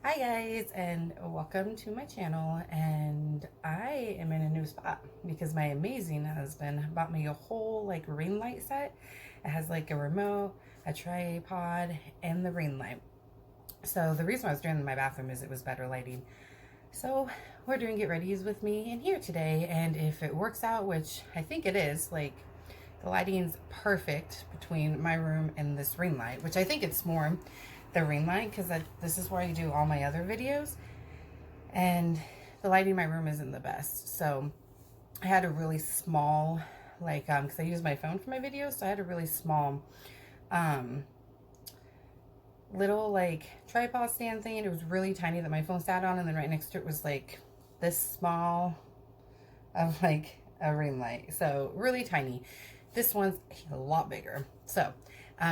Hi guys, and welcome to my channel. And I am in a new spot because my amazing husband bought me a whole ring light set. It has like a remote, a tripod, and the ring light. So the reason I was doing it in my bathroom is it was better lighting. So we're doing get readies with me in here today, and if it works out, which I think it is, the lighting's perfect between my room and this ring light, which I think it's more the ring light because this is where I do all my other videos, and the lighting in my room isn't the best. So I had a really small because I use my phone for my videos, so I had a really small little tripod stand thing. It was really tiny that my phone sat on, and then right next to it was this small of a ring light, so really tiny. This one's a lot bigger. So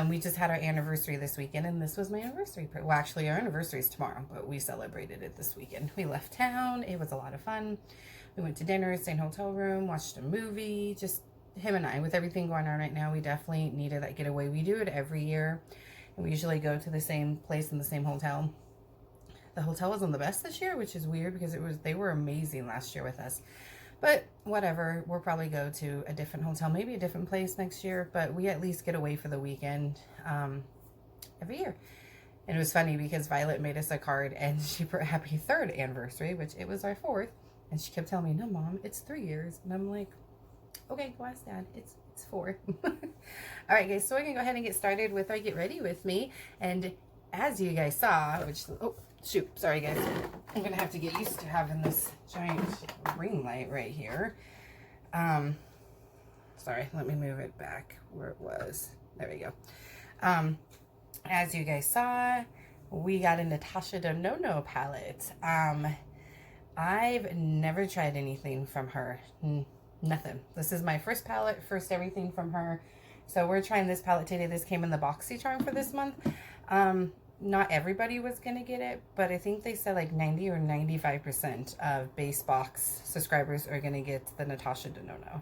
we just had our anniversary this weekend, and this was my anniversary. Well, actually, our anniversary is tomorrow, but we celebrated it this weekend. We left town. It was a lot of fun. We went to dinner, stayed in a hotel room, watched a movie. Just him and I. With everything going on right now, we definitely needed that getaway. We do it every year, and we usually go to the same place in the same hotel. The hotel wasn't the best this year, which is weird because they were amazing last year with us. But whatever, we'll probably go to a different hotel, maybe a different place next year, but we at least get away for the weekend every year. And it was funny because Violet made us a card and she put happy 3rd anniversary, which it was our 4th. And she kept telling me, no, Mom, it's 3 years. And I'm like, okay, go ask Dad. It's 4. All right, guys, so we're going to go ahead and get started with our Get Ready With Me. And as you guys saw, which, oh, shoot, sorry, guys. I'm going to have to get used to having this giant ring light right here. Sorry, let me move it back where it was. There we go. As you guys saw, we got a Natasha Donnon palette. I've never tried anything from her. Nothing. This is my first palette, first everything from her. So we're trying this palette today. This came in the BoxyCharm for this month. Not everybody was going to get it, but I think they said 90 or 95% of base box subscribers are going to get the Natasha Donnon.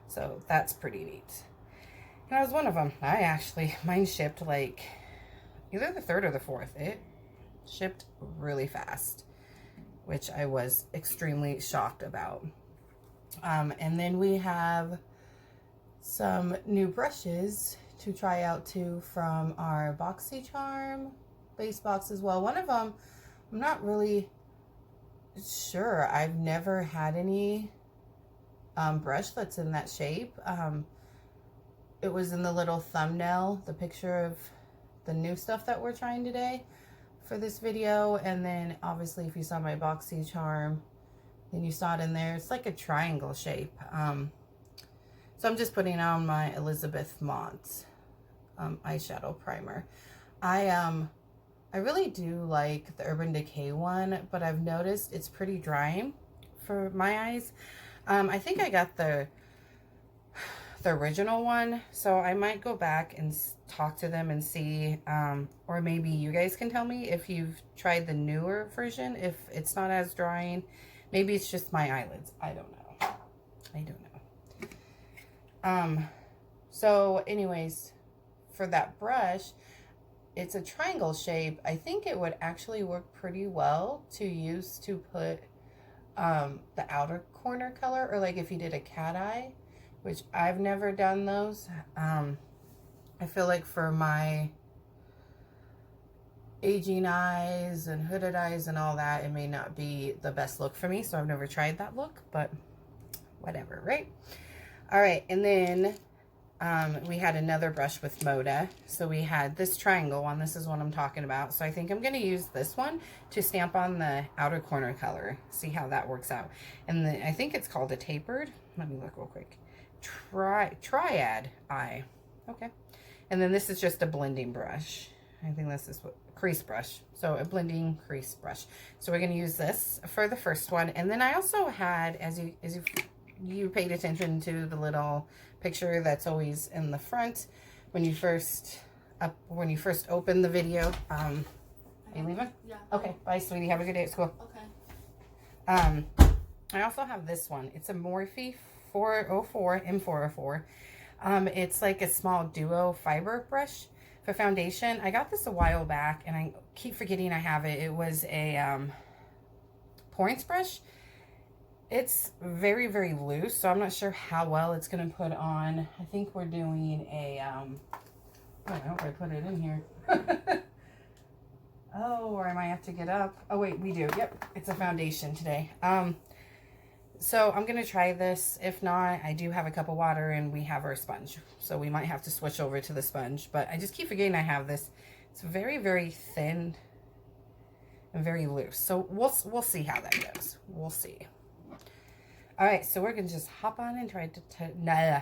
So that's pretty neat. And I was one of them. Mine shipped either the 3rd or the 4th. It shipped really fast, which I was extremely shocked about. And then we have some new brushes to try out too from our BoxyCharm base box as well. One of them, I'm not really sure. I've never had any brush that's in that shape. It was in the little thumbnail, the picture of the new stuff that we're trying today for this video. And then obviously if you saw my BoxyCharm, then you saw it in there. It's like a triangle shape. So I'm just putting on my Elizabeth Mott eyeshadow primer. I really do like the Urban Decay one, but I've noticed it's pretty drying for my eyes. I think I got the original one, so I might go back and talk to them and see, or maybe you guys can tell me if you've tried the newer version, if it's not as drying. Maybe it's just my eyelids. I don't know. So anyways, for that brush, it's a triangle shape. I think it would actually work pretty well to use to put the outer corner color, or if you did a cat eye, which I've never done those. I feel like for my aging eyes and hooded eyes and all that, it may not be the best look for me, so I've never tried that look, but whatever, right? All right, and then we had another brush with Moda. So we had this triangle one. This is what I'm talking about. So I think I'm going to use this one to stamp on the outer corner color. See how that works out. And then I think it's called a tapered. Let me look real quick. Triad eye. Okay. And then this is just a blending brush. I think this is what crease brush. So a blending crease brush. So we're going to use this for the first one. And then I also had, as you paid attention to the little picture that's always in the front when you first open the video. Are you leaving? Yeah. Okay. Bye, sweetie. Have a good day at school. Okay. I also have this one. It's a Morphe 404 M404. It's like a small duo fiber brush. For foundation, I got this a while back, and I keep forgetting I have it. It was a points brush. It's very, very loose, so I'm not sure how well it's going to put on. I think we're doing a, I don't know if I put it in here. Oh, or I might have to get up. Oh, wait, we do. Yep, it's a foundation today. So I'm going to try this. If not, I do have a cup of water, and we have our sponge. So we might have to switch over to the sponge, but I just keep forgetting I have this. It's very, very thin and very loose. So we'll see how that goes. We'll see. All right, so we're going to just hop on and try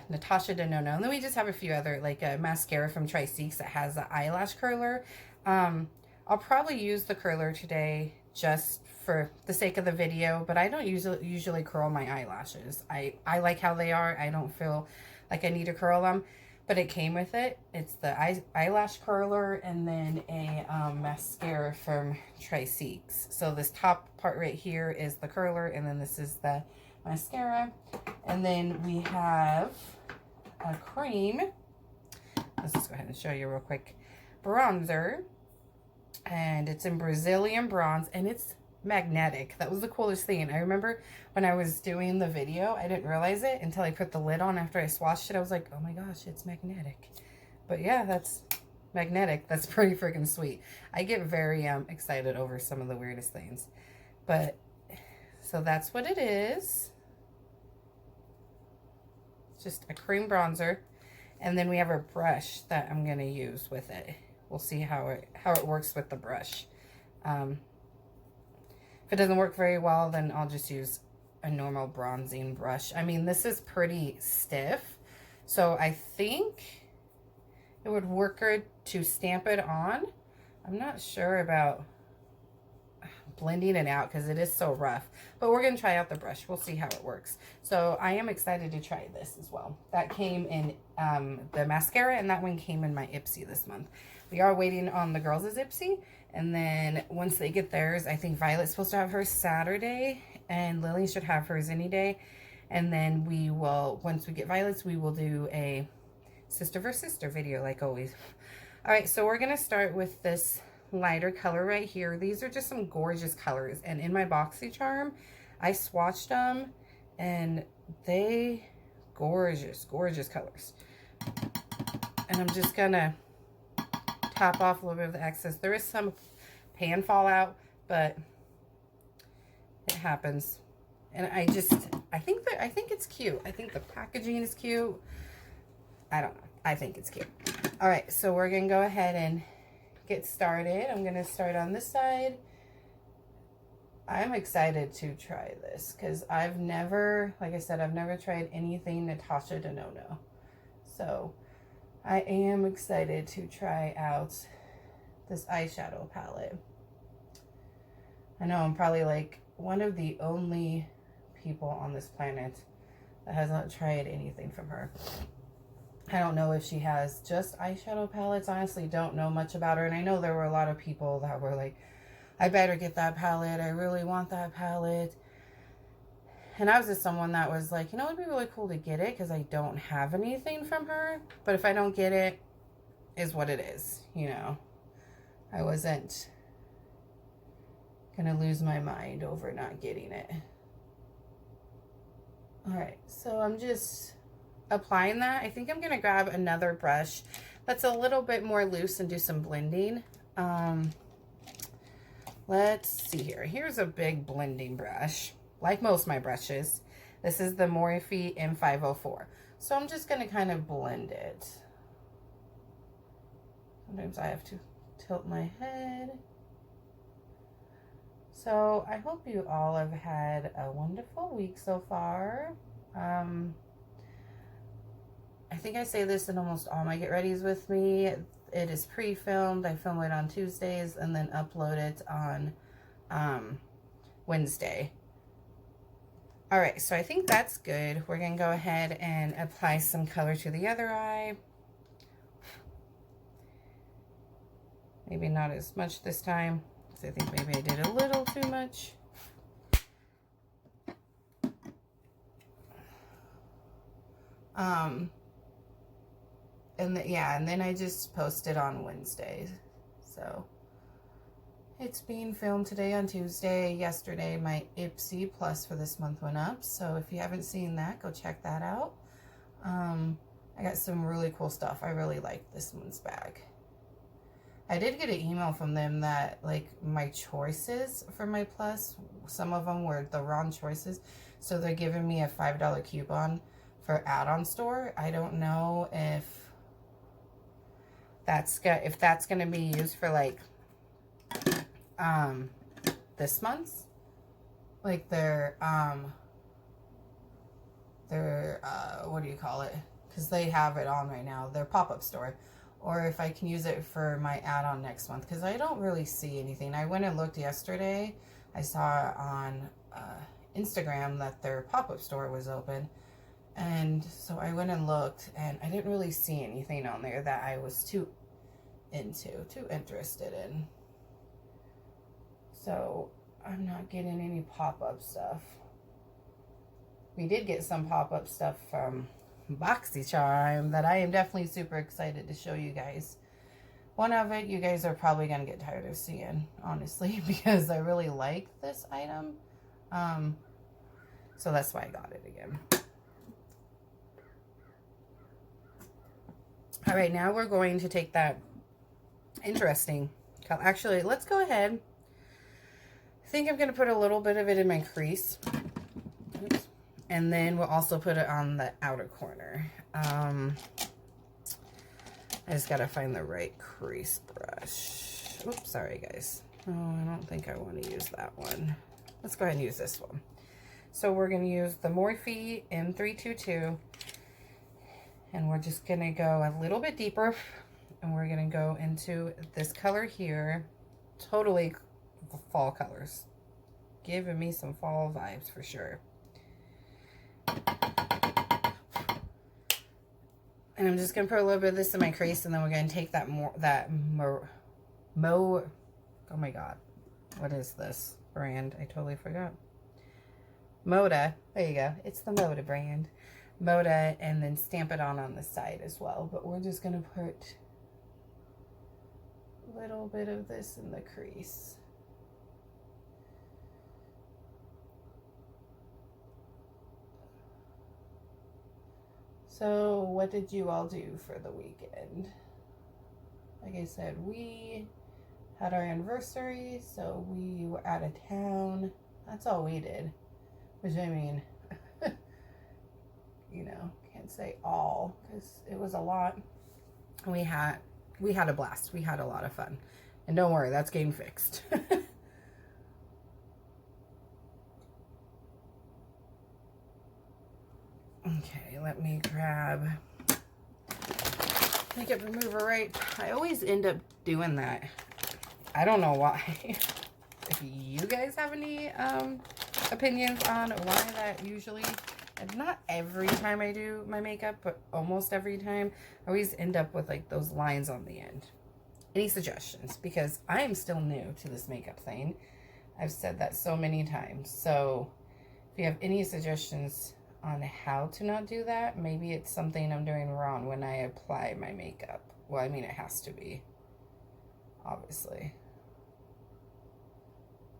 Natasha Donnon. And then we just have a few other, like a mascara from Tri-Seeks that has an eyelash curler. I'll probably use the curler today just for the sake of the video, but I don't usually curl my eyelashes. I like how they are. I don't feel like I need to curl them, but it came with it. It's the eyelash curler and then a mascara from Tri-Seeks. So this top part right here is the curler, and then this is the mascara. And then we have a cream. Let's just go ahead and show you real quick. Bronzer. And it's in Brazilian bronze, and it's magnetic. That was the coolest thing. I remember when I was doing the video, I didn't realize it until I put the lid on after I swatched it. I was like, oh my gosh, it's magnetic. But yeah, that's magnetic. That's pretty freaking sweet. I get very excited over some of the weirdest things. But so that's what it is. It's just a cream bronzer, and then we have a brush that I'm going to use with it. We'll see how it works with the brush. If it doesn't work very well, then I'll just use a normal bronzing brush. I mean, this is pretty stiff, so I think it would work good to stamp it on. I'm not sure about blending it out because it is so rough, but we're going to try out the brush. We'll see how it works. So I am excited to try this as well. That came in the mascara, and that one came in my Ipsy this month. We are waiting on the girls' Ipsy, and then once they get theirs, I think Violet's supposed to have hers Saturday, and Lily should have hers any day. And then we will, once we get Violet's, we will do a sister versus sister video like always. All right, so we're going to start with this lighter color right here. These are just some gorgeous colors, and in my BoxyCharm, I swatched them, and they gorgeous colors. And I'm just going to top off a little bit of the excess. There is some pan fallout, but it happens. And I think it's cute. I think the packaging is cute. I don't know. I think it's cute. All right, so we're going to go ahead and get started. I'm going to start on this side. I'm excited to try this because I've never, like I said, I've never tried anything Natasha Donnon. So I am excited to try out this eyeshadow palette. I know I'm probably like one of the only people on this planet that has not tried anything from her. I don't know if she has just eyeshadow palettes. Honestly, don't know much about her. And I know there were a lot of people that were like, I better get that palette. I really want that palette. And I was just someone that was like, you know, it'd be really cool to get it because I don't have anything from her. But if I don't get it, is what it is, you know. I wasn't going to lose my mind over not getting it. All right, so I'm just applying that. I think I'm going to grab another brush that's a little bit more loose and do some blending. Let's see here. Here's a big blending brush. Like most of my brushes, this is the Morphe M504. So I'm just going to kind of blend it. Sometimes I have to tilt my head. So I hope you all have had a wonderful week so far. I think I say this in almost all my Get Readies with me. It is pre-filmed. I film it on Tuesdays and then upload it on Wednesday. All right, so I think that's good. We're going to go ahead and apply some color to the other eye. Maybe not as much this time, because I think maybe I did a little too much. and then I just posted on Wednesday. So it's being filmed today on Tuesday. Yesterday, my Ipsy Plus for this month went up. So if you haven't seen that, go check that out. I got some really cool stuff. I really like this month's bag. I did get an email from them that like my choices for my Plus, some of them were the wrong choices. So they're giving me a $5 coupon for add-on store. I don't know if that's going to be used for like this month's, like their what do you call it, because they have it on right now, their pop-up store, or if I can use it for my add-on next month, because I don't really see anything. I went and looked yesterday. I saw on Instagram that their pop-up store was open, and so I went and looked, and I didn't really see anything on there that I was too interested in. So I'm not getting any pop-up stuff. We did get some pop-up stuff from BoxyCharm that I am definitely super excited to show you guys. One of it you guys are probably going to get tired of seeing, honestly, because I really like this item. So that's why I got it again. All right, now we're going to take that interesting color. Actually, let's go ahead. I think I'm going to put a little bit of it in my crease. Oops. And then we'll also put it on the outer corner. I just got to find the right crease brush. Oops, sorry guys. Oh, I don't think I want to use that one. Let's go ahead and use this one. So we're going to use the Morphe M322. And we're just going to go a little bit deeper. And we're going to go into this color here. Totally fall colors. Giving me some fall vibes for sure. And I'm just going to put a little bit of this in my crease, and then we're going to take oh my god, what is this brand? I totally forgot. Moda, there you go. It's the Moda brand. Moda, and then stamp it on the side as well. But we're just going to put a little bit of this in the crease. So what did you all do for the weekend? Like I said, we had our anniversary, so we were out of town. That's all we did. Which, I mean, you know, can't say all, because it was a lot. We had a blast. We had a lot of fun. And don't worry, that's getting fixed. Okay, let me grab makeup remover, right? I always end up doing that. I don't know why. If you guys have any opinions on why that usually, and not every time I do my makeup, but almost every time, I always end up with like those lines on the end. Any suggestions? Because I am still new to this makeup thing. I've said that so many times. So if you have any suggestions on how to not do that, maybe it's something I'm doing wrong when I apply my makeup. Well, I mean, it has to be, obviously.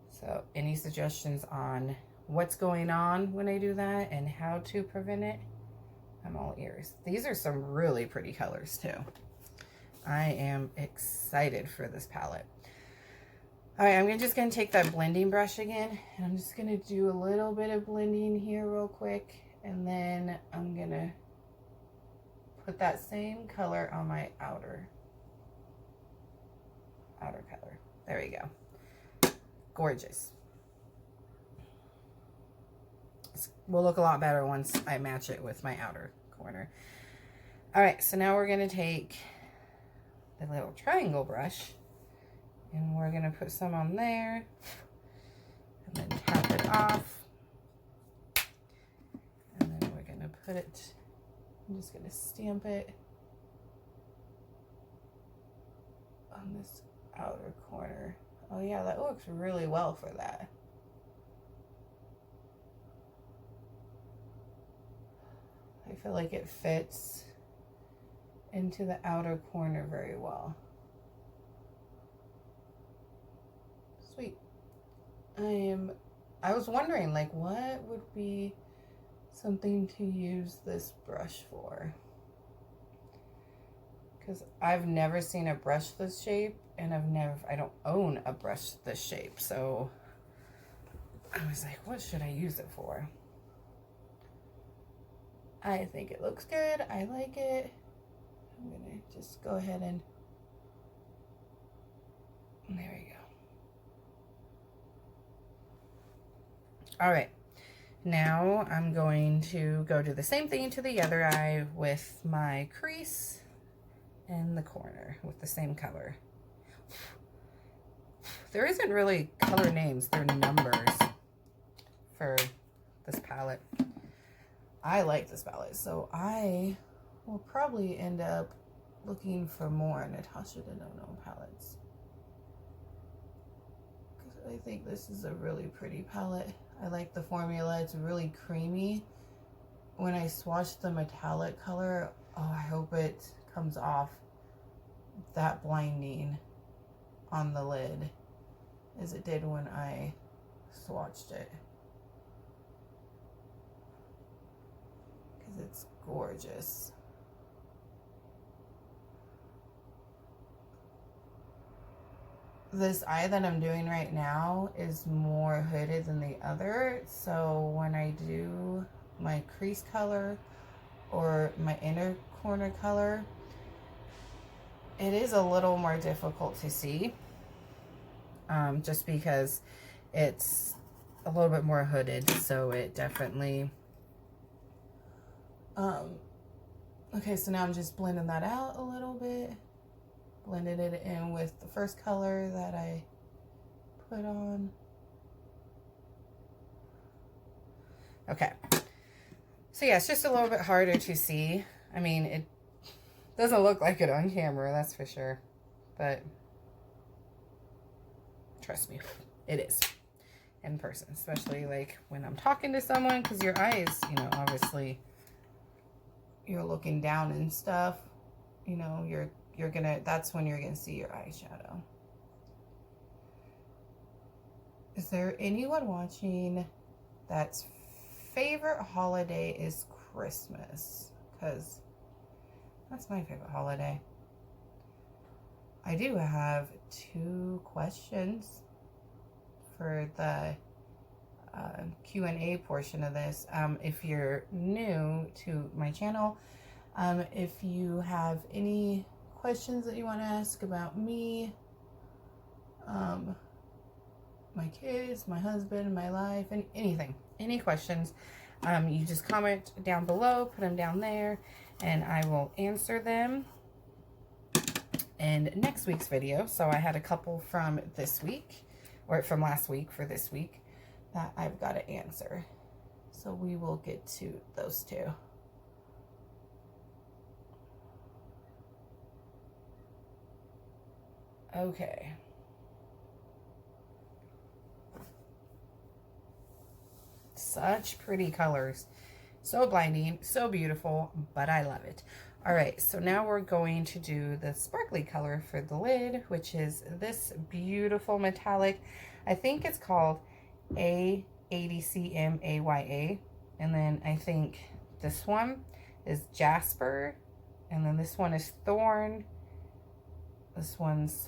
So any suggestions on what's going on when I do that and how to prevent it? I'm all ears. These are some really pretty colors too. I am excited for this palette. All right, I'm just going to take that blending brush again, and I'm just going to do a little bit of blending here real quick, and then I'm going to put that same color on my outer color. There we go. Gorgeous. This will look a lot better once I match it with my outer corner. All right, so now we're going to take the little triangle brush, and we're going to put some on there, and then tap it off, and then we're going to put it, I'm just going to stamp it on this outer corner. Oh yeah, that works really well for that. I feel like it fits into the outer corner very well. Sweet. I was wondering, like, what would be something to use this brush for? Because I've never seen a brush this shape, and I don't own a brush this shape, so I was like, what should I use it for? I think it looks good. I like it. I'm gonna just go ahead and there we go. All right, now I'm going to go do the same thing to the other eye with my crease in the corner with the same color. There isn't really color names, they're numbers for this palette. I like this palette, so I will probably end up looking for more Natasha Donnon palettes. Because I think this is a really pretty palette. I like the formula, it's really creamy. When I swatch the metallic color, oh, I hope it comes off that blinding on the lid as it did when I swatched it. Because it's gorgeous. This eye that I'm doing right now is more hooded than the other, so when I do my crease color or my inner corner color, it is a little more difficult to see, just because it's a little bit more hooded, so it definitely okay, so now I'm just blending that out a little bit. Blended it in with the first color that I put on. Okay. So yeah, it's just a little bit harder to see. I mean, it doesn't look like it on camera, that's for sure. But trust me, it is in person, especially like when I'm talking to someone, because your eyes, you know, obviously you're looking down and stuff, you know, that's when you're gonna see your eyeshadow. Is there anyone watching that's favorite holiday is Christmas? Because that's my favorite holiday. I do have 2 questions for the Q&A portion of this. If you're new to my channel, if you have any questions that you want to ask about me, my kids, my husband, my life, and anything, any questions, you just comment down below, put them down there, and I will answer them in next week's video. So I had a couple from this week, or from last week for this week, that I've got to answer. So we will get to those 2. Okay. Such pretty colors. So blinding, so beautiful, but I love it. All right, so now we're going to do the sparkly color for the lid, which is this beautiful metallic. I think it's called A80CMAYA. And then I think this one is Jasper. And then this one is Thorn. This one's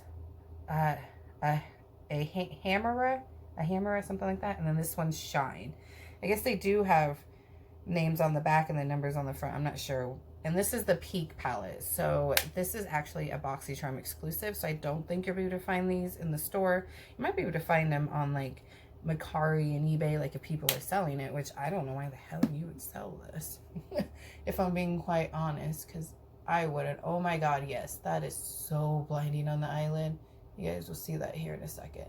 a hammer, something like that. And then this one's Shine. I guess they do have names on the back and the numbers on the front. I'm not sure. And this is the Peak palette. So this is actually a BoxyCharm exclusive. So I don't think you'll be able to find these in the store. You might be able to find them on like Mercari and eBay, like if people are selling it, which I don't know why the hell you would sell this. If I'm being quite honest, because I wouldn't. Oh my God, yes. That is so blinding on the eyelid. You guys will see that here in a second.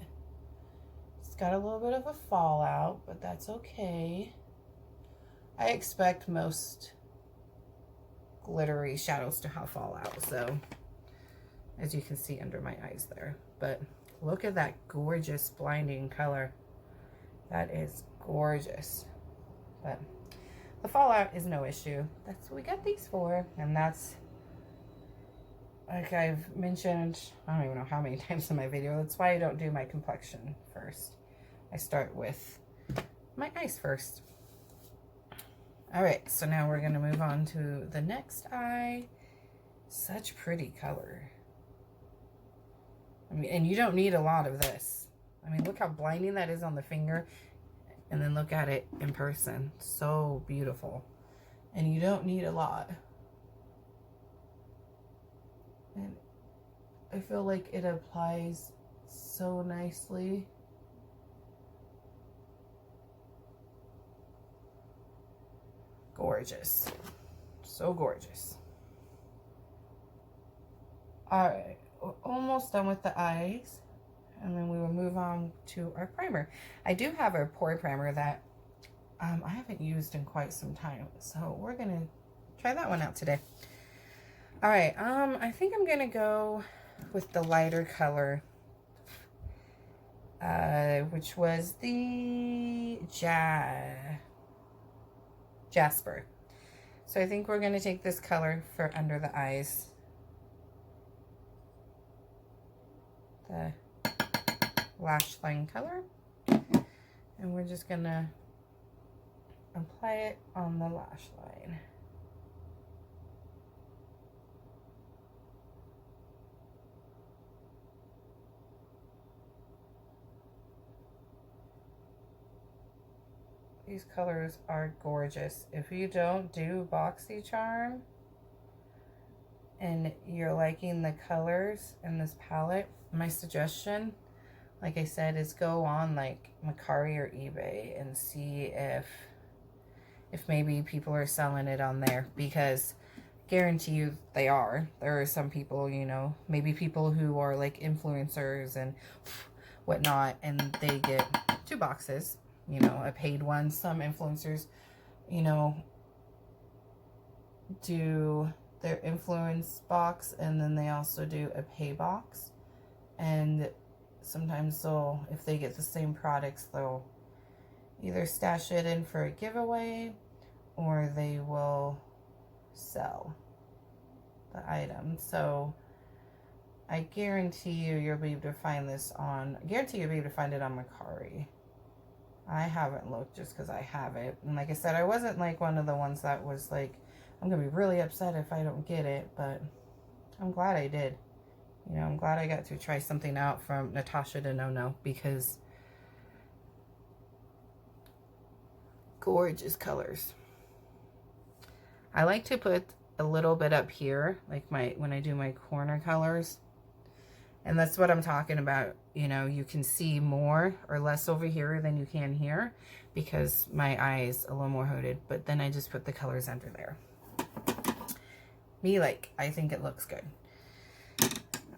It's got a little bit of a fallout, but that's okay. I expect most glittery shadows to have fallout, so as you can see under my eyes there. But look at that gorgeous blinding color. That is gorgeous. But the fallout is no issue. That's what we got these for, and that's like I've mentioned, I don't even know how many times in my video, that's why I don't do my complexion first. I start with my eyes first. All right, so now we're gonna move on to the next eye. Such pretty color. I mean, and you don't need a lot of this. I mean, look how blinding that is on the finger, and then look at it in person. So beautiful. And you don't need a lot. And I feel like it applies so nicely. Gorgeous. So gorgeous. Alright, we're almost done with the eyes. And then we will move on to our primer. I do have a pore primer that I haven't used in quite some time. So we're going to try that one out today. Alright, I think I'm going to go with the lighter color. Which was the Jasper. So I think we're going to take this color for under the eyes. The lash line color. And we're just going to apply it on the lash line. These colors are gorgeous. If you don't do BoxyCharm and you're liking the colors in this palette, my suggestion, like I said, is go on like Mercari or eBay and see if maybe people are selling it on there, because guarantee you they are. There are some people, you know, maybe people who are like influencers and whatnot, and they get 2 boxes. You know, a paid one. Some influencers, you know, do their influence box, and then they also do a pay box. And sometimes they'll, if they get the same products, they'll either stash it in for a giveaway, or they will sell the item. So I guarantee you'll be able to find this on, I guarantee you'll be able to find it on Mercari. I haven't looked just because I have it. And like I said, I wasn't like one of the ones that was like, I'm going to be really upset if I don't get it. But I'm glad I did. You know, I'm glad I got to try something out from Natasha Donnon, because gorgeous colors. I like to put a little bit up here, like when I do my corner colors. And that's what I'm talking about. You know, you can see more or less over here than you can here, because my eye is a little more hooded. But then I just put the colors under there. I think it looks good.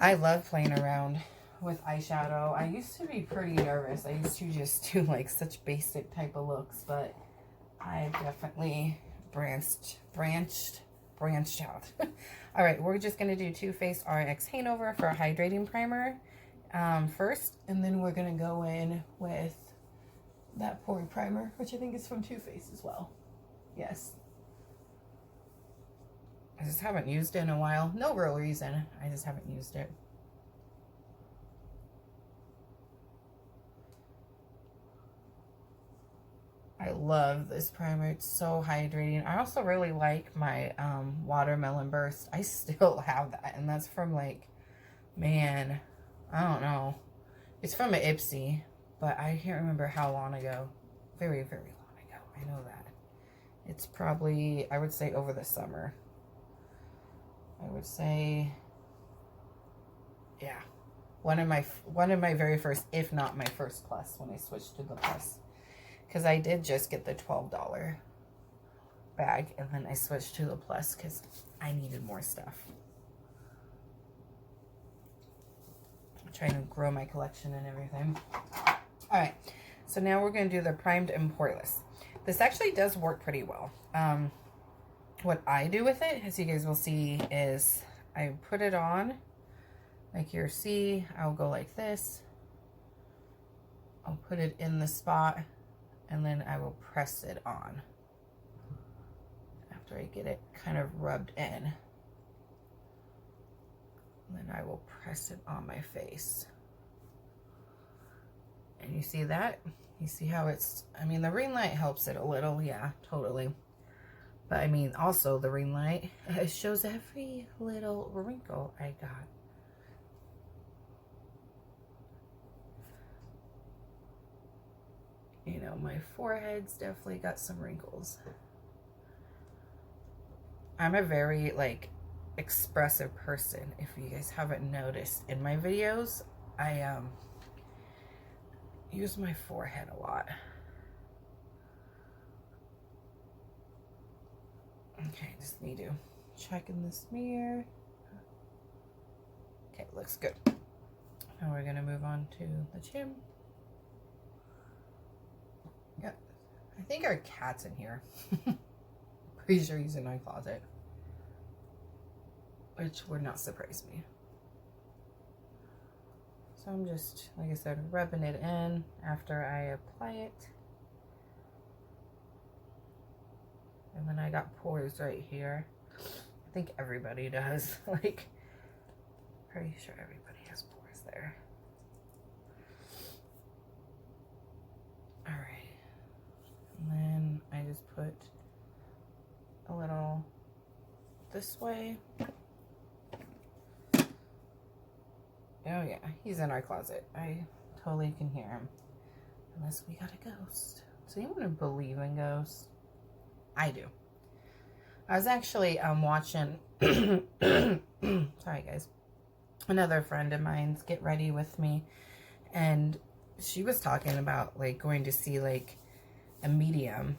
I love playing around with eyeshadow. I used to be pretty nervous. I used to just do like such basic type of looks, but I definitely branched out. All right, we're just going to do Too Faced RX Hanover for a hydrating primer first, and then we're going to go in with that pore primer, which I think is from Too Faced as well. Yes. I just haven't used it in a while. No real reason. I just haven't used it. I love this primer. It's so hydrating. I also really like my Watermelon Burst. I still have that, and that's from like, man, I don't know. It's from an Ipsy, but I can't remember how long ago. Very, very long ago. I know that. It's probably, I would say, over the summer. I would say, yeah, one of my very first, if not my first plus, when I switched to the plus. Because I did just get the $12 bag, and then I switched to the plus because I needed more stuff. I'm trying to grow my collection and everything. All right, so now we're going to do the primed and poreless. This actually does work pretty well. What I do with it, as you guys will see, is I put it on, like you see, I'll go like this. I'll put it in the spot, and then I will press it on after I get it kind of rubbed in. And then I will press it on my face. And you see that? You see how it's, I mean, the ring light helps it a little. Yeah, totally. But I mean, also the ring light, it shows every little wrinkle I got. You know, my forehead's definitely got some wrinkles. I'm a very, like, expressive person. If you guys haven't noticed in my videos, I use my forehead a lot. Okay, just need to check in this mirror. Okay, looks good. Now we're gonna move on to the chin. Yep, I think our cat's in here. Pretty sure he's in my closet, which would not surprise me. So I'm just, like I said, rubbing it in after I apply it. And then I got pores right here. I think everybody does. Like, pretty sure everybody has pores there. All right. And then I just put a little this way. Oh yeah, he's in our closet. I totally can hear him. Unless we got a ghost. Does anyone believe in ghosts? I do. I was actually watching sorry guys, another friend of mine's Get Ready With Me, and she was talking about like going to see like a medium,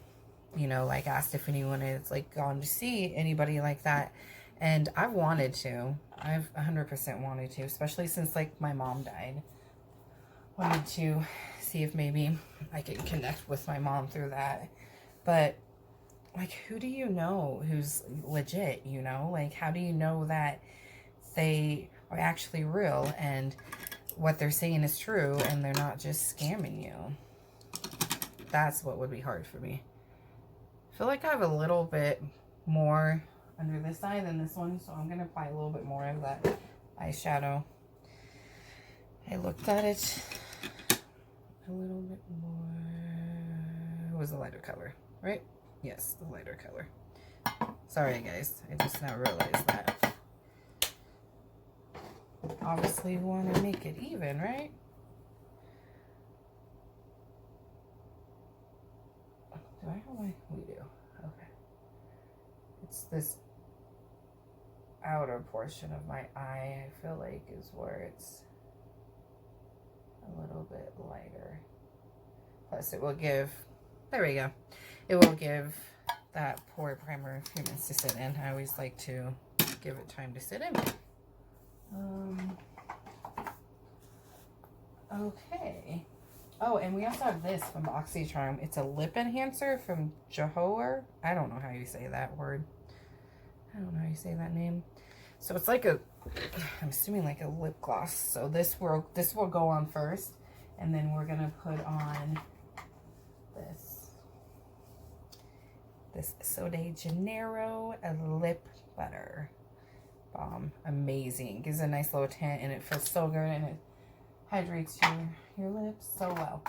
you know, like asked if anyone has like gone to see anybody like that. And I've wanted to. I've 100% wanted to, especially since like my mom died. Wanted to see if maybe I could connect with my mom through that. But like, who do you know who's legit, you know? Like, how do you know that they are actually real and what they're saying is true and they're not just scamming you? That's what would be hard for me. I feel like I have a little bit more under this eye than this one, so I'm going to apply a little bit more of that eyeshadow. I looked at it a little bit more. It was the lighter color, right? Yes, the lighter color. Sorry, guys. I just now realized that. Obviously, we want to make it even, right? Do I have my... We do. Okay. It's this outer portion of my eye, I feel like, is where it's a little bit lighter. Plus, it will give... There we go. It will give that pore primer a few minutes to sit in. I always like to give it time to sit in. Okay. Oh, and we also have this from BoxyCharm. It's a lip enhancer from Johor. I don't know how you say that word. I don't know how you say that name. So it's like a, I'm assuming like a lip gloss. So this will go on first, and then we're gonna put on this Eau de Janeiro lip butter balm. Amazing. Gives a nice little tint, and it feels so good, and it hydrates your lips so well.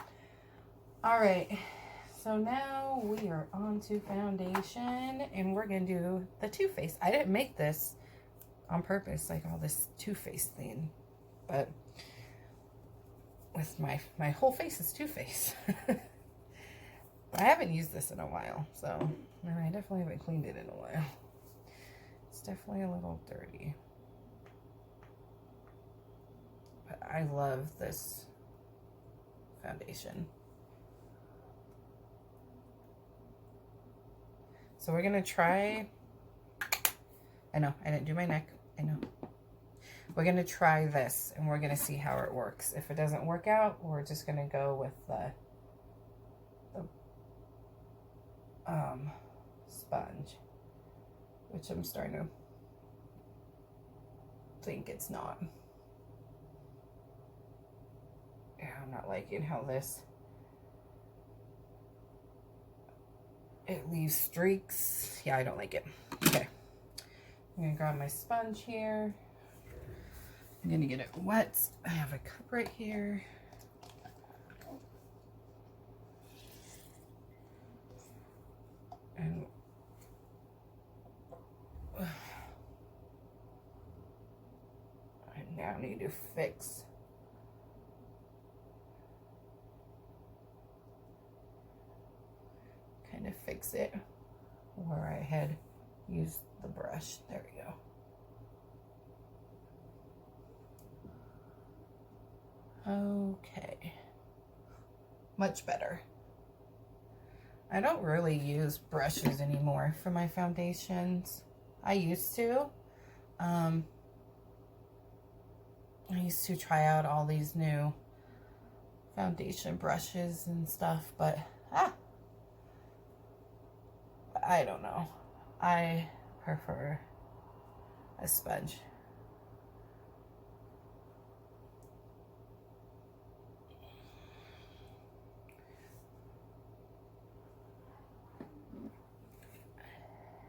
All right, so now we are on to foundation, and we're gonna do the Too Faced. I didn't make this on purpose, like all this Too Faced thing, but with my whole face is Too Faced. I haven't used this in a while, so I definitely haven't cleaned it in a while. It's definitely a little dirty. But I love this foundation. So we're going to try... I know, I didn't do my neck. I know. We're going to try this, and we're going to see how it works. If it doesn't work out, we're just going to go with the sponge, which I'm starting to think it's not. Yeah, I'm not liking how it leaves streaks. Yeah, I don't like it. Okay, I'm gonna grab my sponge here. I'm gonna get it wet. I have a cup right here. And I now need to fix it where I had used the brush. There we go. Okay, much better. I don't really use brushes anymore for my foundations. I used to. I used to try out all these new foundation brushes and stuff, but I don't know. I prefer a sponge.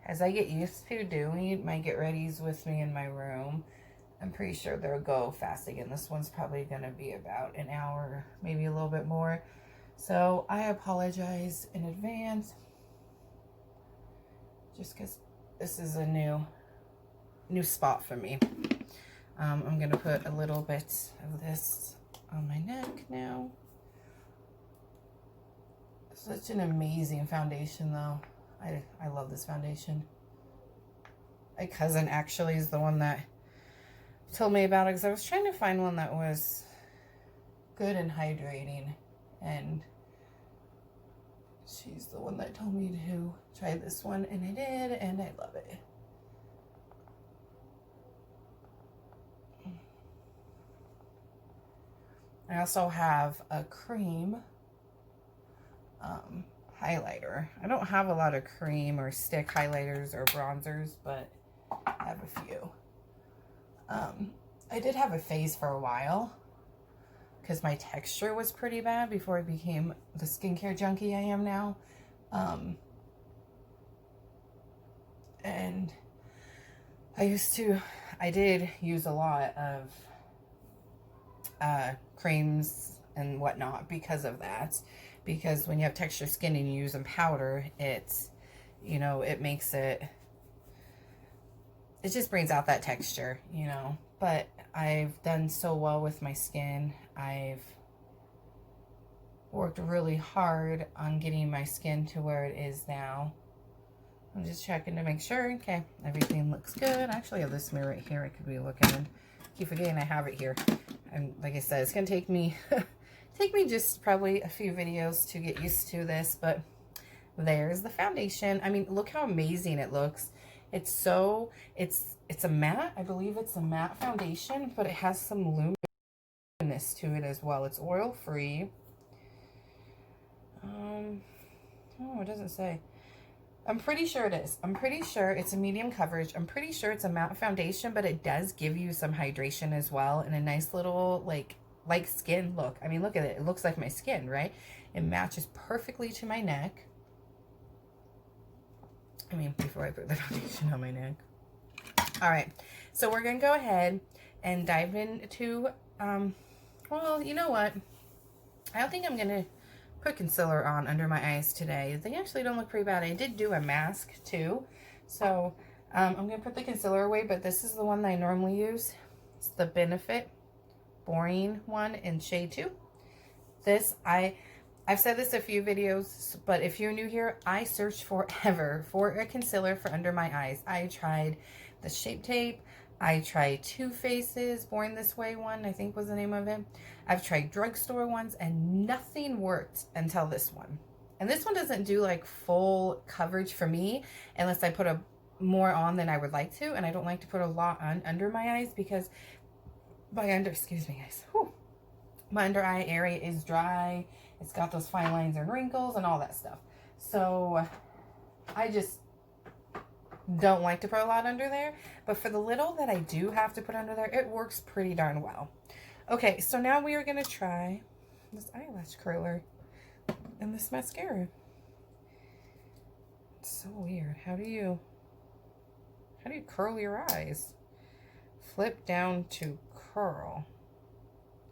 As I get used to doing my get readies with me in my room, I'm pretty sure they'll go fast again. This one's probably going to be about an hour, maybe a little bit more. So I apologize in advance, just because this is a new spot for me. I'm going to put a little bit of this on my neck now. Such an amazing foundation though. I love this foundation. My cousin actually is the one that told me about it, because I was trying to find one that was good and hydrating, and she's the one that told me to try this one, and I did, and I love it. I also have a cream highlighter. I don't have a lot of cream or stick highlighters or bronzers, but I have a few. I did have a phase for a while because my texture was pretty bad before I became the skincare junkie I am now. And I did use a lot of creams and whatnot because of that. Because when you have texture skin and you use them powder, it's, you know, it makes it just brings out that texture, you know. But I've done so well with my skin. I've worked really hard on getting my skin to where it is now. I'm just checking to make sure. Okay, everything looks good. I actually have this mirror right here I could be looking in. Keep forgetting I have it here. And like I said, it's gonna take me just probably a few videos to get used to this, but there's the foundation. I mean, look how amazing it looks. It's a matte, I believe it's a matte foundation, but it has some luminous to it as well. It's oil free. Oh, it doesn't say. I'm pretty sure it is. I'm pretty sure it's a medium coverage. I'm pretty sure it's a matte foundation, but it does give you some hydration as well, and a nice little like skin look. I mean, look at it. It looks like my skin, right? It matches perfectly to my neck. I mean, before I put the foundation on my neck. All right, so we're gonna go ahead and dive into, well, you know what? I don't think I'm gonna put concealer on under my eyes today. They actually don't look pretty bad. I did do a mask too, so I'm gonna put the concealer away, but this is the one that I normally use. It's the Benefit Boring one in shade 2. This, I've said this a few videos, but if you're new here, I searched forever for a concealer for under my eyes. I tried the Shape Tape. I tried Too Faced's Born This Way one, I think was the name of it. I've tried drugstore ones, and nothing worked until this one. And this one doesn't do like full coverage for me unless I put more on than I would like to. And I don't like to put a lot on under my eyes because excuse me guys, my under eye area is dry. It's got those fine lines and wrinkles and all that stuff. So I just don't like to put a lot under there. But for the little that I do have to put under there, it works pretty darn well. Okay, so now we are going to try this eyelash curler and this mascara. It's so weird. How do you curl your eyes? Flip down to curl.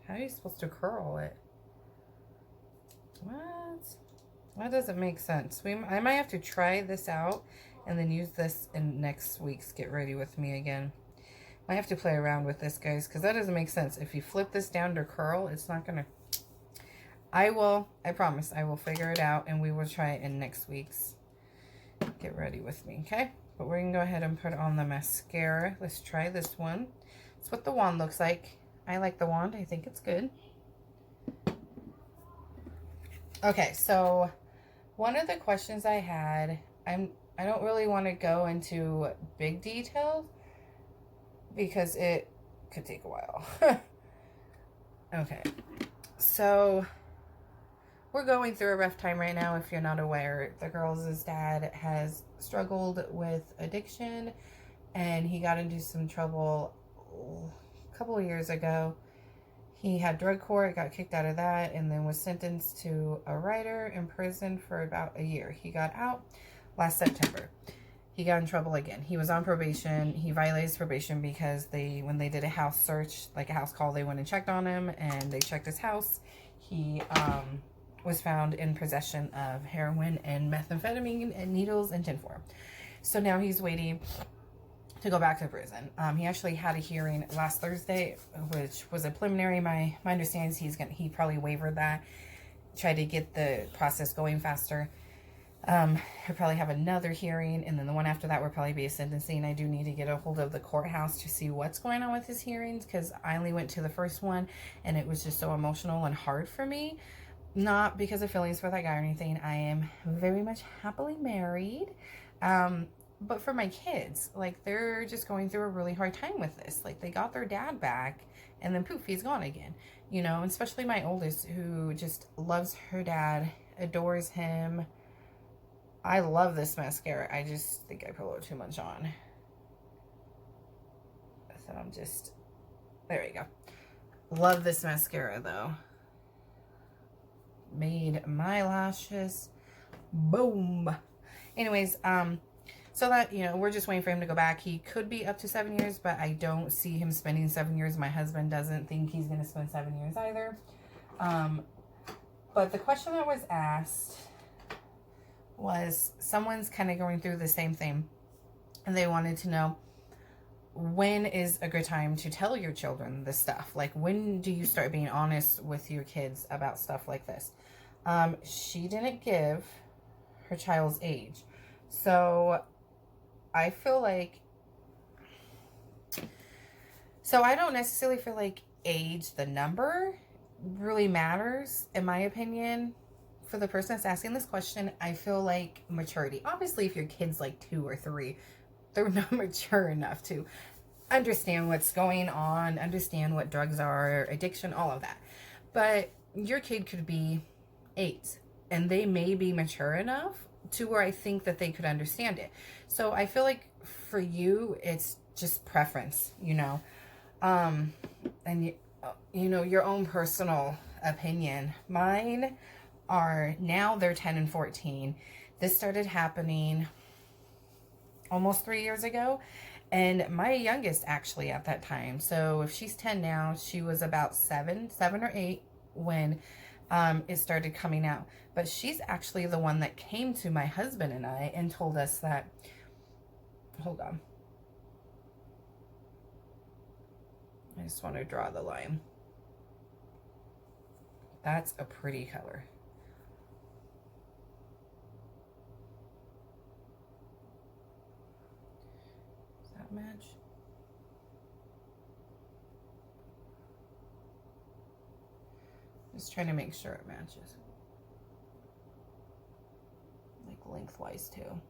How are you supposed to curl it? What? That doesn't make sense. I might have to try this out and then use this in next week's Get Ready With Me again. I have to play around with this, guys, because that doesn't make sense. If you flip this down to curl, it's not going to... I promise, I will figure it out, and we will try it in next week's Get Ready With Me, okay? But we're going to go ahead and put on the mascara. Let's try this one. It's what the wand looks like. I like the wand. I think it's good. Okay, so one of the questions I had, I don't really want to go into big details because it could take a while. Okay, so we're going through a rough time right now. If you're not aware, the girls' dad has struggled with addiction, and he got into some trouble a couple of years ago. He had drug court, got kicked out of that, and then was sentenced to a writer in prison for about a year. He got out last September. He got in trouble again. He was on probation. He violated his probation because when they did a house search, like a house call, they went and checked on him, and they checked his house. He was found in possession of heroin and methamphetamine and needles and tinfoil. So now he's waiting to go back to prison. He actually had a hearing last Thursday, which was a preliminary. My understanding is he probably waived that, tried to get the process going faster. He'll probably have another hearing, and then the one after that will probably be a sentencing. I do need to get a hold of the courthouse to see what's going on with his hearings, because I only went to the first one, and it was just so emotional and hard for me. Not because of feelings for that guy or anything. I am very much happily married. But for my kids, like, they're just going through a really hard time with this. Like, they got their dad back, and then poof, he's gone again. You know, and especially my oldest, who just loves her dad, adores him. I love this mascara. I just think I put a little too much on. So I'm just... There we go. Love this mascara, though. Made my lashes. Boom. Anyways, so that, you know, we're just waiting for him to go back. He could be up to 7 years, but I don't see him spending 7 years. My husband doesn't think he's going to spend 7 years either. But the question that was asked was, someone's kind of going through the same thing, and they wanted to know, when is a good time to tell your children this stuff? Like, when do you start being honest with your kids about stuff like this? She didn't give her child's age. So I feel like, I don't necessarily feel like age, the number, really matters, in my opinion. For the person that's asking this question, I feel like maturity. Obviously, if your kid's like 2 or 3, they're not mature enough to understand what's going on, understand what drugs are, addiction, all of that. But your kid could be 8, and they may be mature enough to where I think that they could understand it. So I feel like for you, it's just preference, you know, and you know, your own personal opinion. Mine are, now they're 10 and 14. This started happening almost 3 years ago, and my youngest actually at that time, so if she's 10 now, she was about 7 or 8 when it started coming out. But she's actually the one that came to my husband and I and told us that, hold on, I just want to draw the line. That's a pretty color. Does that match? Just trying to make sure it matches. Like lengthwise too.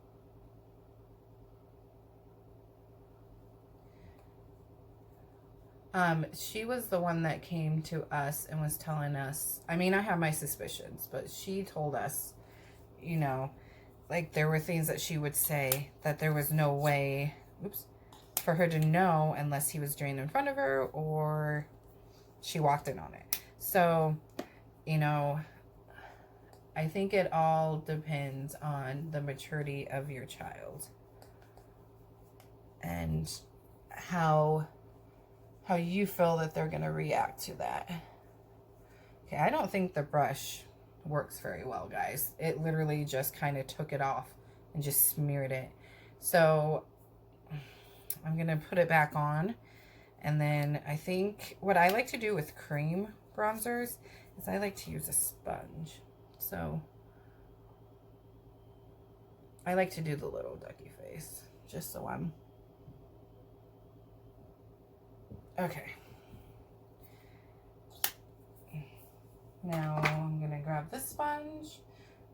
She was the one that came to us and was telling us, I mean, I have my suspicions, but she told us, you know, like there were things that she would say that there was no way, for her to know unless he was doing it in front of her or she walked in on it. So, you know, I think it all depends on the maturity of your child and how how you feel that they're going to react to that. Okay, I don't think the brush works very well, guys. It literally just kind of took it off and just smeared it. So I'm going to put it back on. And then I think what I like to do with cream bronzers is I like to use a sponge. So I like to do the little ducky face, just so I'm... Okay. Now I'm going to grab this sponge,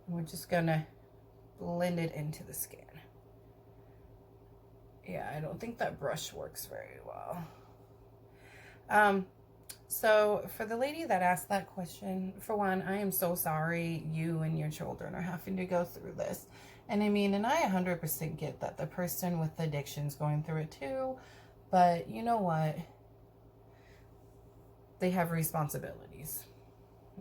and we're just going to blend it into the skin. Yeah, I don't think that brush works very well. So for the lady that asked that question, for one, I am so sorry you and your children are having to go through this. And I mean, and I 100% get that the person with addiction is going through it too, but you know what? They have responsibilities.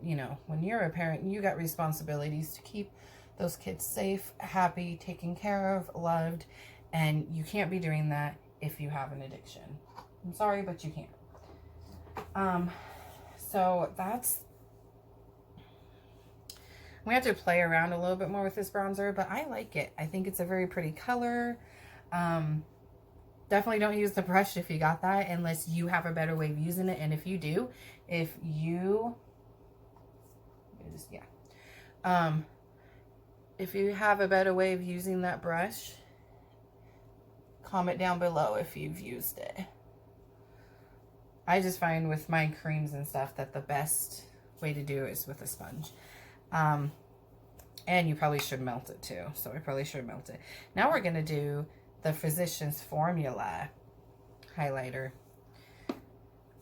You know, when you're a parent, you got responsibilities to keep those kids safe, happy, taken care of, loved, and you can't be doing that if you have an addiction. I'm sorry, but you can't. So that's, we have to play around a little bit more with this bronzer, but I like it. I think it's a very pretty color. Definitely don't use the brush if you got that, unless you have a better way of using it. And if you do, if you have a better way of using that brush, comment down below if you've used it. I just find with my creams and stuff that the best way to do it is with a sponge. And you probably should melt it too. So I probably should melt it. Now we're going to do the Physicians Formula highlighter.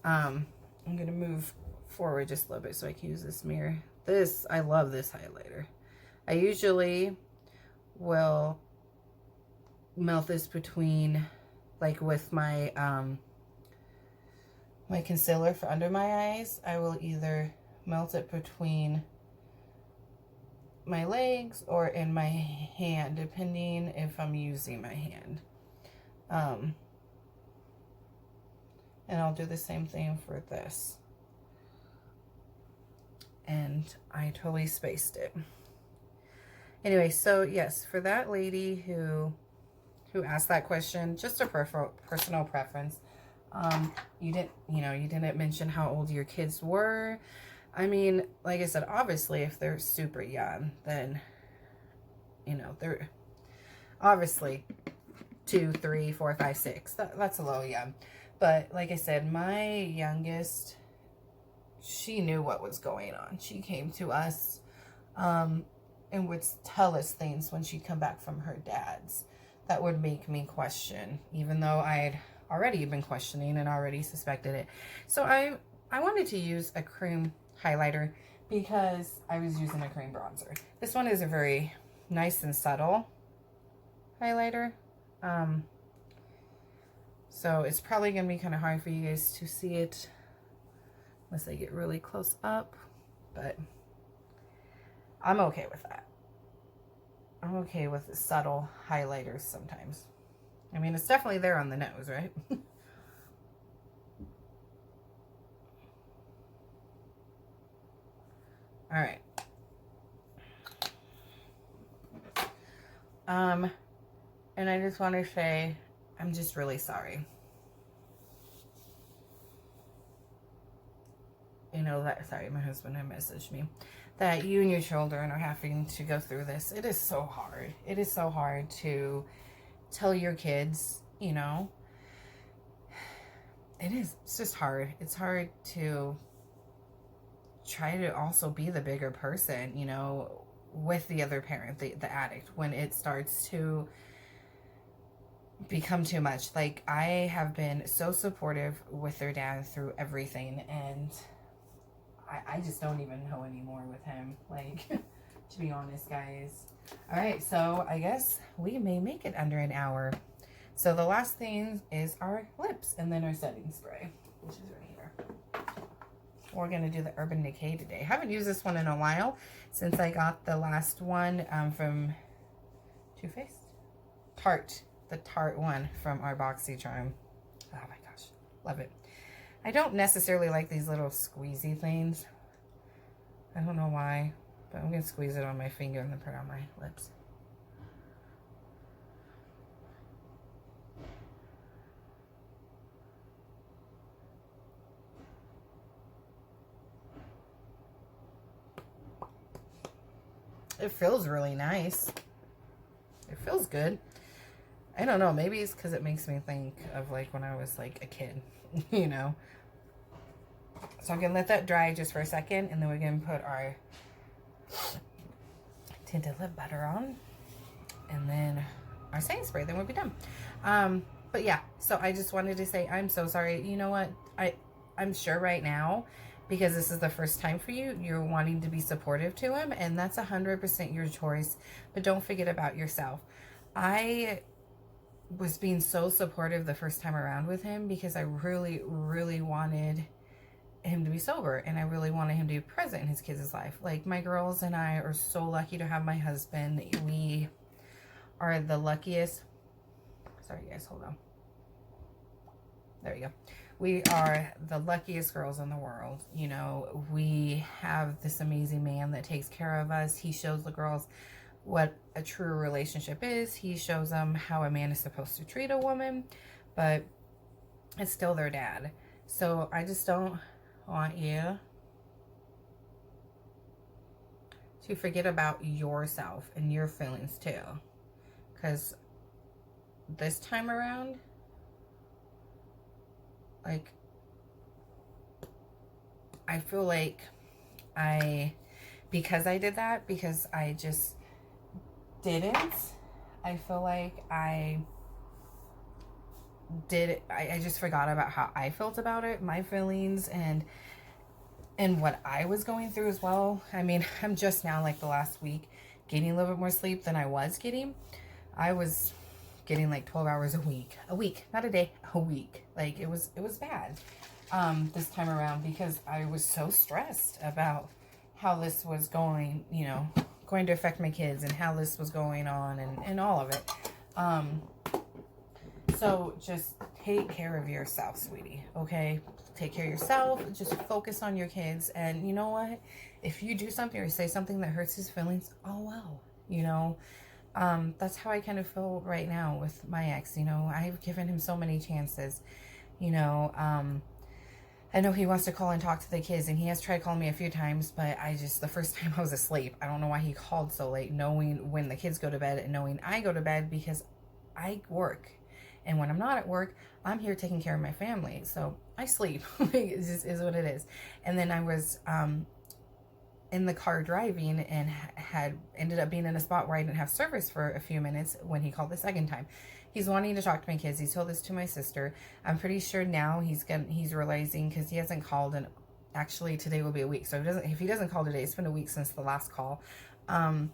I'm going to move forward just a little bit so I can use this mirror. I love this highlighter. I usually will melt this between, like with my, my concealer for under my eyes. I will either melt it between my legs or in my hand, depending if I'm using my hand. And I'll do the same thing for this. And I totally spaced it. Anyway, so yes, for that lady who asked that question, just a personal preference. You didn't mention how old your kids were. I mean, like I said, obviously if they're super young, then, you know, they're obviously 2, 3, 4, 5, 6. That's a little young. But like I said, my youngest, she knew what was going on. She came to us and would tell us things when she'd come back from her dad's that would make me question, even though I had already been questioning and already suspected it. So I wanted to use a cream highlighter because I was using a cream bronzer. This one is a very nice and subtle highlighter. So it's probably going to be kind of hard for you guys to see it unless I get really close up, but I'm okay with that. I'm okay with the subtle highlighters sometimes. I mean, it's definitely there on the nose, right? All right. And I just want to say, I'm just really sorry. You know that, sorry, my husband had messaged me that you and your children are having to go through this. It is so hard. It is so hard to tell your kids, you know. It is. It's just hard. It's hard to try to also be the bigger person, you know, with the other parent, the addict, when it starts to become too much. Like, I have been so supportive with their dad through everything, and I just don't even know anymore with him, like, to be honest, guys. All right, so I guess we may make it under an hour. So the last thing is our lips and then our setting spray, which is right here. We're going to do the Urban Decay today. I haven't used this one in a while since I got the last one from Too Faced. The Tarte one from our BoxyCharm. Oh my gosh, love it. I don't necessarily like these little squeezy things. I don't know why, but I'm going to squeeze it on my finger and then put it on my lips. It feels really nice. It feels good. I don't know. Maybe it's because it makes me think of like when I was like a kid, you know. So I'm going to let that dry just for a second, and then we're going to put our tinted lip butter on, and then our setting spray, then we'll be done. But yeah, so I just wanted to say I'm so sorry. You know what? I'm sure right now, because this is the first time for you, you're wanting to be supportive to him, and that's 100% your choice. But don't forget about yourself. I was being so supportive the first time around with him because I really, really wanted him to be sober, and I really wanted him to be present in his kids' life. Like, my girls and I are so lucky to have my husband. We are the luckiest. Sorry guys, hold on. There we go. We are the luckiest girls in the world. You know, we have this amazing man that takes care of us. He shows the girls what a true relationship is. He shows them how a man is supposed to treat a woman, but it's still their dad. So I just don't want you to forget about yourself and your feelings too, because this time around, like, I feel like because I did that, because I just didn't, I feel like I just forgot about how I felt about it, my feelings, and what I was going through as well. I mean, I'm just now, like the last week, getting a little bit more sleep than I was getting. I was getting like 12 hours a week, not a day, a week. Like, it was bad this time around, because I was so stressed about how this was going, you know, going to affect my kids, and how this was going on, and all of it. So just take care of yourself, sweetie, okay? Take care of yourself. Just focus on your kids. And you know what? If you do something or say something that hurts his feelings, oh well, you know? That's how I kind of feel right now with my ex. You know, I've given him so many chances. You know, I know he wants to call and talk to the kids, and he has tried calling me a few times, but the first time I was asleep. I don't know why he called so late, knowing when the kids go to bed and knowing I go to bed, because I work. And when I'm not at work, I'm here taking care of my family. So I sleep. It just is what it is. And then I was in the car driving, and had ended up being in a spot where I didn't have service for a few minutes when he called the second time. He's wanting to talk to my kids. He told this to my sister. I'm pretty sure now he's realizing, because he hasn't called, and actually today will be a week. So if he doesn't call today, it's been a week since the last call. I'm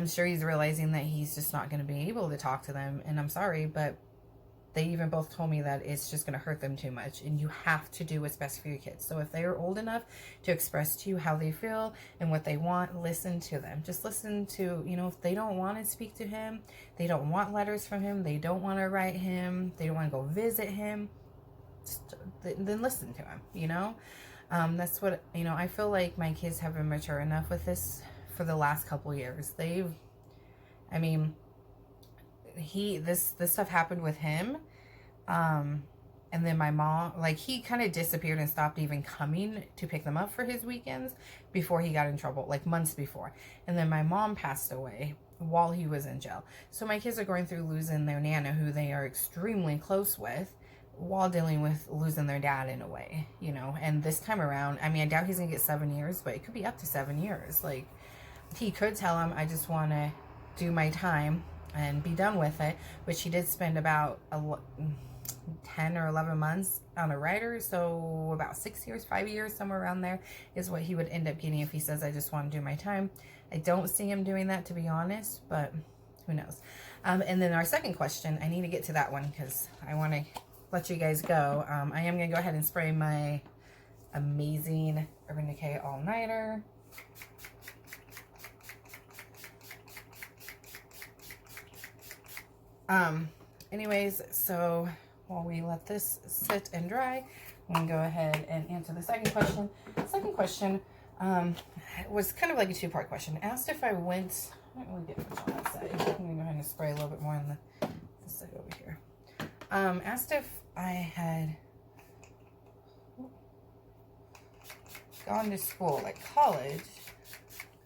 sure he's realizing that he's just not going to be able to talk to them. And I'm sorry, but they even both told me that it's just going to hurt them too much, and you have to do what's best for your kids. So if they are old enough to express to you how they feel and what they want, listen to them. Just listen to, you know, if they don't want to speak to him, they don't want letters from him, they don't want to write him, they don't want to go visit him, then listen to him, you know? That's what, you know, I feel like my kids have been mature enough with this for the last couple years. This stuff happened with him, and then my mom, like, he kind of disappeared and stopped even coming to pick them up for his weekends before he got in trouble, like months before. And then my mom passed away while he was in jail. So my kids are going through losing their nana, who they are extremely close with, while dealing with losing their dad in a way, you know. And this time around, I mean, I doubt he's gonna get 7 years, but it could be up to 7 years. Like, he could tell him, I just want to do my time and be done with it, which he did spend about 10 or 11 months on a rider, so about 6 years, 5 years, somewhere around there is what he would end up getting if he says, I just want to do my time. I don't see him doing that, to be honest, but who knows. And then our second question, I need to get to that one because I want to let you guys go. I am going to go ahead and spray my amazing Urban Decay All-Nighter. Anyways, so while we let this sit and dry, I'm going to go ahead and answer the second question. The second question was kind of like a two-part question. Asked if I went, I don't really get much on that side. I'm going to go ahead and spray a little bit more on this side over here. Asked if I had gone to school, like college.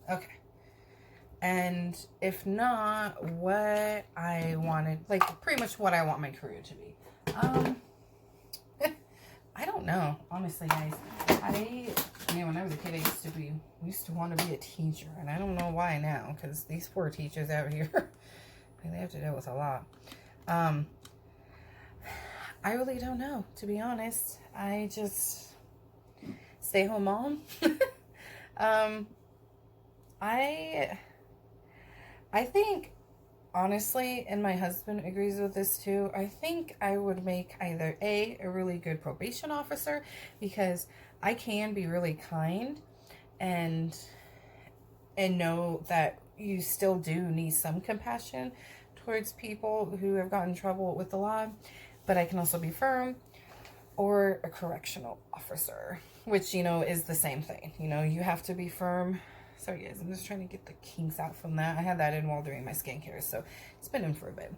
Okay. And if not, what I wanted, like pretty much what I want my career to be. I don't know, honestly, guys. When I was a kid, I used to want to be a teacher, and I don't know why now, because these poor teachers out here, they have to deal with a lot. I really don't know, to be honest. I just stay home mom. I think, honestly, and my husband agrees with this too, I think I would make either a really good probation officer, because I can be really kind and know that you still do need some compassion towards people who have gotten in trouble with the law, but I can also be firm, or a correctional officer, which, is the same thing. You have to be firm. Sorry guys, I'm just trying to get the kinks out from that. I had that in while doing my skincare, so it's been in for a bit.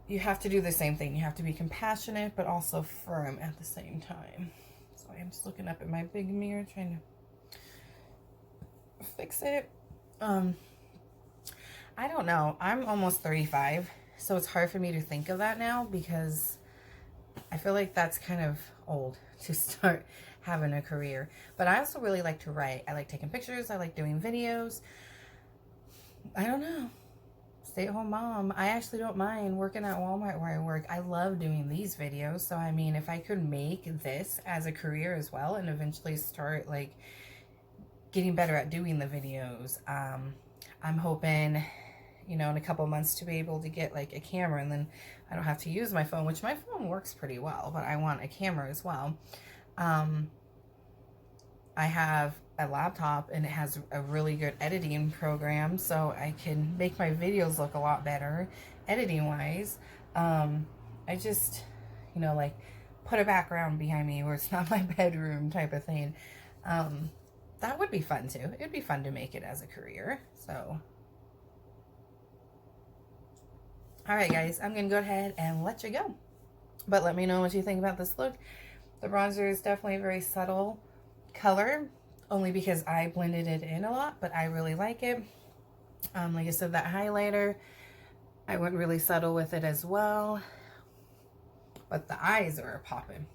You have to do the same thing. You have to be compassionate, but also firm at the same time. So I'm just looking up at my big mirror, trying to fix it. I don't know. I'm almost 35, so it's hard for me to think of that now, because I feel like that's kind of old to start having a career. But I also really like to write. I like taking pictures. I like doing videos. I don't know. Stay-at-home mom. I actually don't mind working at Walmart where I work. I love doing these videos. So, I mean, if I could make this as a career as well and eventually start, like, getting better at doing the videos, I'm hoping, in a couple months to be able to get, like, a camera, and then I don't have to use my phone, which my phone works pretty well, but I want a camera as well. I have a laptop, and it has a really good editing program, so I can make my videos look a lot better editing wise. I just, like, put a background behind me where it's not my bedroom type of thing. That would be fun too. It'd be fun to make it as a career. So, all right guys, I'm gonna go ahead and let you go, but let me know what you think about this look. The bronzer is definitely a very subtle color, only because I blended it in a lot, but I really like it. Like I said, that highlighter, I went really subtle with it as well, but the eyes are popping.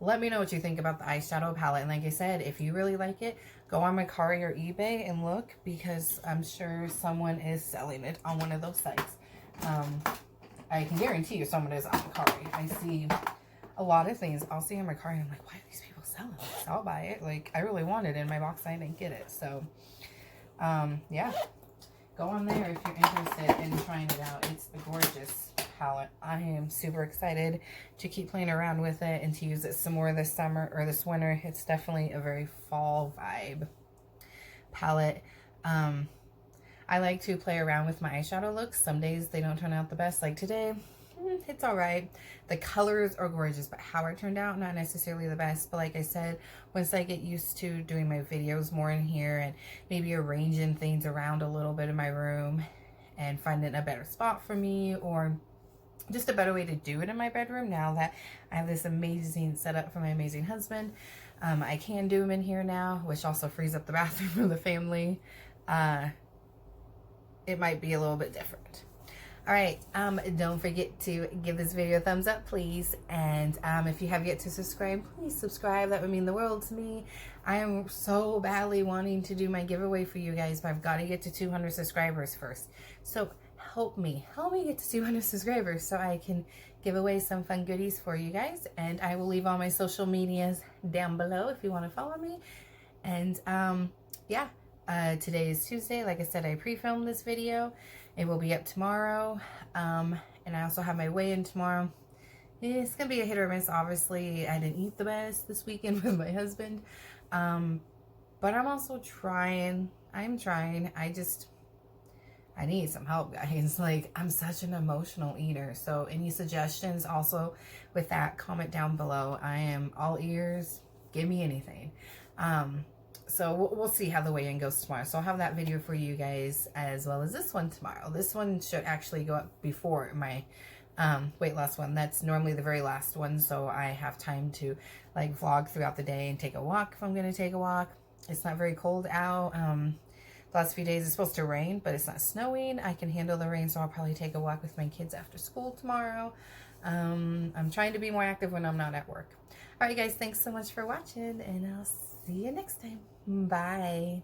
Let me know what you think about the eyeshadow palette, and like I said, if you really like it, go on Mercari or eBay and look, because I'm sure someone is selling it on one of those sites. I can guarantee you someone is on Mercari. I see a lot of things I'll see on Mercari, and I'm like, why are these people selling this? I'll buy it. Like, I really wanted it in my box, I didn't get it. So, yeah, go on there if you're interested in trying it out. It's a gorgeous palette. I am super excited to keep playing around with it and to use it some more this summer or this winter. It's definitely a very fall vibe palette. I like to play around with my eyeshadow looks. Some days they don't turn out the best, like today. It's all right. The colors are gorgeous, but how it turned out, not necessarily the best. But like I said, once I get used to doing my videos more in here and maybe arranging things around a little bit in my room and finding a better spot for me, or just a better way to do it in my bedroom, now that I have this amazing setup for my amazing husband, I can do them in here now, which also frees up the bathroom for the family. It might be a little bit different. All right, don't forget to give this video a thumbs up, please. And if you have yet to subscribe, please subscribe. That would mean the world to me. I am so badly wanting to do my giveaway for you guys, but I've got to get to 200 subscribers first. So help me get to 200 subscribers so I can give away some fun goodies for you guys. And I will leave all my social medias down below if you want to follow me. And yeah, today is Tuesday. Like I said, I pre-filmed this video. It will be up tomorrow, and I also have my weigh-in tomorrow. It's going to be a hit or miss, obviously. I didn't eat the best this weekend with my husband, but I'm also trying. I'm trying. I I need some help, guys. Like, I'm such an emotional eater. So any suggestions also with that, comment down below. I am all ears. Give me anything. So we'll see how the weigh-in goes tomorrow. So I'll have that video for you guys as well as this one tomorrow. This one should actually go up before my weight loss one. That's normally the very last one. So I have time to like vlog throughout the day and take a walk if I'm going to take a walk. It's not very cold out. The last few days it's supposed to rain, but it's not snowing. I can handle the rain, so I'll probably take a walk with my kids after school tomorrow. I'm trying to be more active when I'm not at work. All right, guys, thanks so much for watching, and I'll see you next time. Bye.